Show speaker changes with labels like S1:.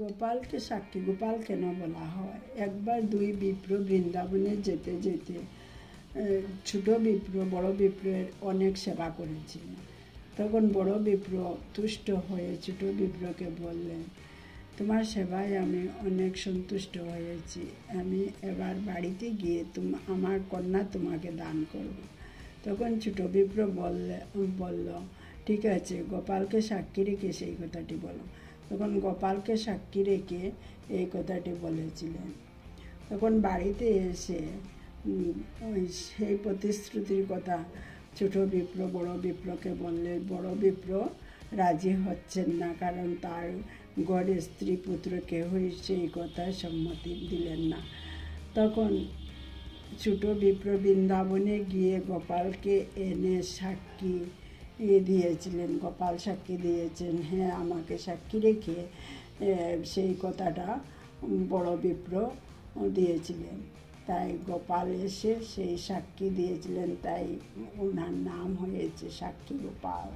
S1: গোপালকে সাক্ষী গোপাল কেন বলা হয়? একবার দুই বিপ্র বৃন্দাবনে যেতে যেতে ছোট বিপ্র বড় বিপ্রের অনেক সেবা করেছিলেন। তখন বড় বিপ্র তুষ্ট হয়ে ছোট বিপ্রকে বললেন, তোমার সেবায় আমি অনেক সন্তুষ্ট হয়েছি, আমি এবার বাড়িতে গিয়ে আমার কন্যা তোমাকে দান করব। তখন ছোট বিপ্র বলল, ঠিক আছে, গোপালকে সাক্ষী রেখে সেই কথাটি বলো। তখন গোপালকে সাক্ষী রেখে এই কথাটি বলেছিলেন। তখন বাড়িতে এসে সেই প্রতিশ্রুতির কথা ছোট বিপ্র বড় বিপ্রকে বললে বড় বিপ্র রাজি হচ্ছেন না, কারণ তার গড়ে স্ত্রী পুত্র কেউই সেই কথায় সম্মতি দিলেন না। তখন ছোট বিপ্র বৃন্দাবনে গিয়ে গোপালকে এনে সাক্ষী দিয়েছিলেন। গোপাল সাক্ষী দিয়েছেন, হ্যাঁ, আমাকে সাক্ষী রেখে সেই কথাটা বড় বিপ্র দিয়েছিলেন। তাই গোপাল এসে সেই সাক্ষী দিয়েছিলেন, তাই ওনার নাম হয়েছে সাক্ষী গোপাল।